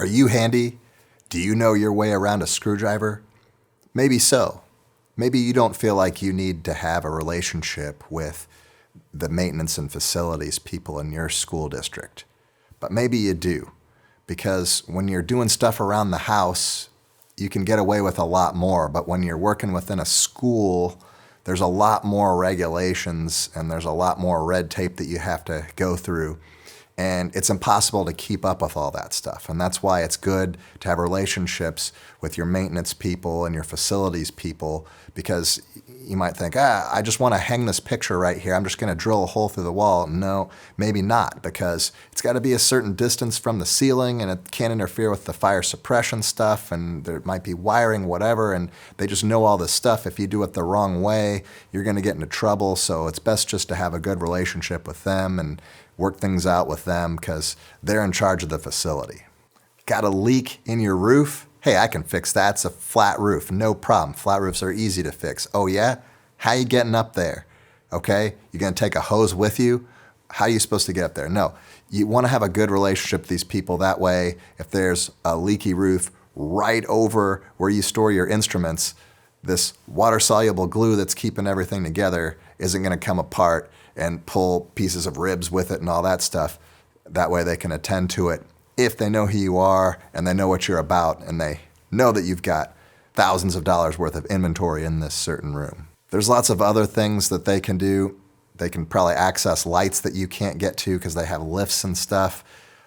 Are you handy? Do you know your way around a screwdriver? Maybe so. Maybe you don't feel like you need to have a relationship with the maintenance and facilities people in your school district. But maybe you do, because when you're doing stuff around the house, you can get away with a lot more. But when you're working within a school, there's a lot more regulations and there's a lot more red tape that you have to go through. And it's impossible to keep up with all that stuff. And that's why it's good to have relationships with your maintenance people and your facilities people, because you might think, I just want to hang this picture right here. I'm just going to drill a hole through the wall. No, maybe not, because it's got to be a certain distance from the ceiling and it can't interfere with the fire suppression stuff, and there might be wiring, whatever, and they just know all this stuff. If you do it the wrong way, you're going to get into trouble. So it's best just to have a good relationship with them and work things out with them, because they're in charge of the facility. Got a leak in your roof? Hey, I can fix that. It's a flat roof, no problem. Flat roofs are easy to fix. Oh yeah? How you getting up there? Okay, you gonna take a hose with you? How are you supposed to get up there? No, you wanna have a good relationship with these people. That way, if there's a leaky roof right over where you store your instruments, this water-soluble glue that's keeping everything together isn't gonna come apart and pull pieces of ribs with it and all that stuff. That way they can attend to it if they know who you are and they know what you're about and they know that you've got thousands of dollars worth of inventory in this certain room. There's lots of other things that they can do. They can probably access lights that you can't get to because they have lifts and stuff.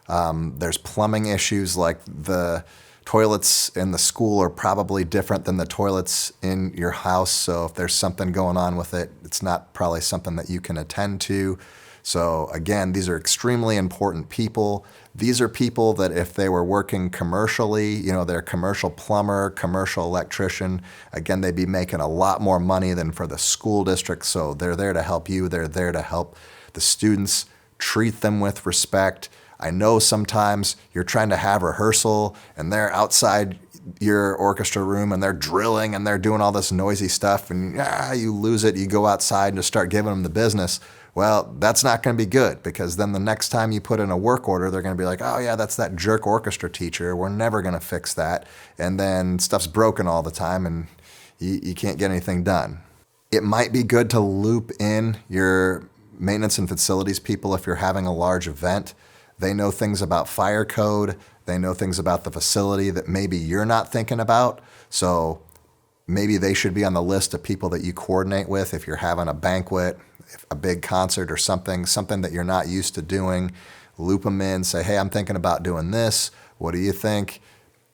There's plumbing issues, like the toilets in the school are probably different than the toilets in your house. So if there's something going on with it, it's not probably something that you can attend to. So again, these are extremely important people. These are people that if they were working commercially, they're a commercial plumber, commercial electrician, again, they'd be making a lot more money than for the school district. So they're there to help you. They're there to help the students, treat them with respect. I know sometimes you're trying to have rehearsal and they're outside your orchestra room and they're drilling and they're doing all this noisy stuff and you lose it. You go outside and just start giving them the business. Well, that's not going to be good, because then the next time you put in a work order, they're going to be like, oh yeah, that's that jerk orchestra teacher. We're never going to fix that. And then stuff's broken all the time and you can't get anything done. It might be good to loop in your maintenance and facilities people if you're having a large event. They know things about fire code. They know things about the facility that maybe you're not thinking about. So maybe they should be on the list of people that you coordinate with if you're having a banquet, a big concert or something that you're not used to doing. Loop them in, say, hey, I'm thinking about doing this. What do you think?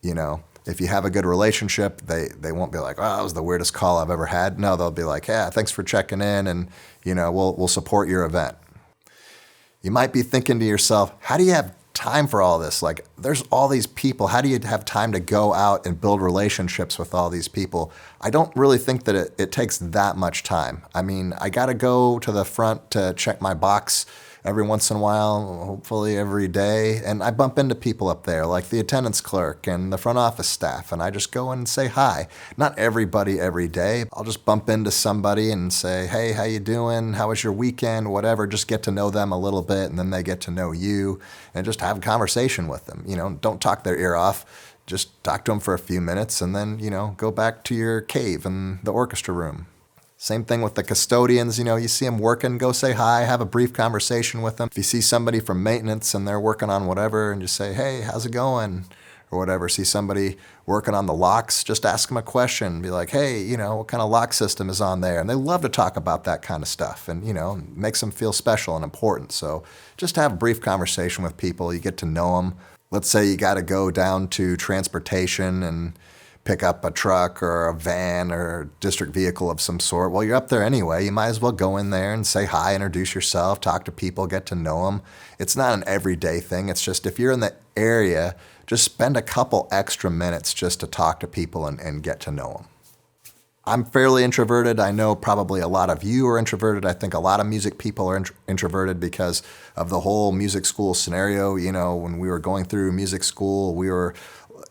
If you have a good relationship, they won't be like, oh, that was the weirdest call I've ever had. No, they'll be like, yeah, thanks for checking in, and we'll support your event. You might be thinking to yourself, how do you have time for all this? Like, there's all these people. How do you have time to go out and build relationships with all these people? I don't really think that it takes that much time. I mean, I got to go to the front to check my box every once in a while, hopefully every day. And I bump into people up there, like the attendance clerk and the front office staff, and I just go and say hi. Not everybody every day. I'll just bump into somebody and say, hey, how you doing? How was your weekend? Whatever, just get to know them a little bit, and then they get to know you, and just have a conversation with them. Don't talk their ear off. Just talk to them for a few minutes, and then, go back to your cave in the orchestra room. Same thing with the custodians. You see them working, go say hi, have a brief conversation with them. If you see somebody from maintenance and they're working on whatever, and just say, hey, how's it going? Or whatever. See somebody working on the locks, just ask them a question. Be like, hey, what kind of lock system is on there? And they love to talk about that kind of stuff, and, makes them feel special and important. So just have a brief conversation with people. You get to know them. Let's say you got to go down to transportation and pick up a truck or a van or a district vehicle of some sort. Well, you're up there anyway. You might as well go in there and say hi, introduce yourself, talk to people, get to know them. It's not an everyday thing. It's just if you're in the area, just spend a couple extra minutes just to talk to people and get to know them. I'm fairly introverted. I know probably a lot of you are introverted. I think a lot of music people are introverted because of the whole music school scenario. When we were going through music school, we were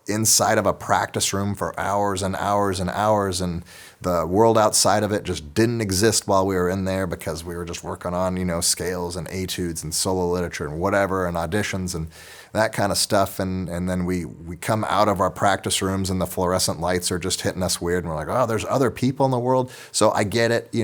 inside of a practice room for hours and hours and hours, and the world outside of it just didn't exist while we were in there, because we were just working on, scales and etudes and solo literature and whatever and auditions, and that kind of stuff. And then we come out of our practice rooms and the fluorescent lights are just hitting us weird. And we're like, oh, there's other people in the world. So I get it,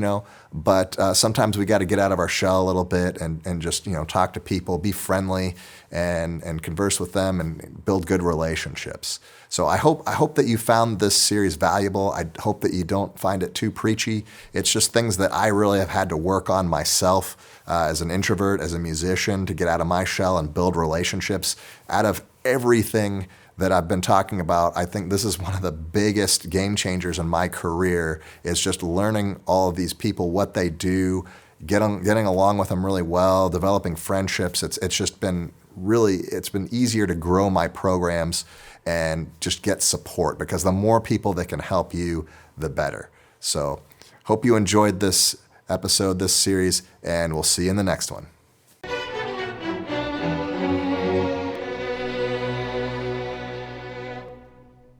but sometimes we got to get out of our shell a little bit and just, talk to people, be friendly and converse with them and build good relationships. So I hope that you found this series valuable. I hope that you don't find it too preachy. It's just things that I really have had to work on myself as an introvert, as a musician, to get out of my shell and build relationships. Out of everything that I've been talking about, I think this is one of the biggest game changers in my career, is just learning all of these people, what they do, getting along with them really well, developing friendships. It's just been it's been easier to grow my programs and just get support, because the more people that can help you, the better. So hope you enjoyed this episode, this series, and we'll see you in the next one.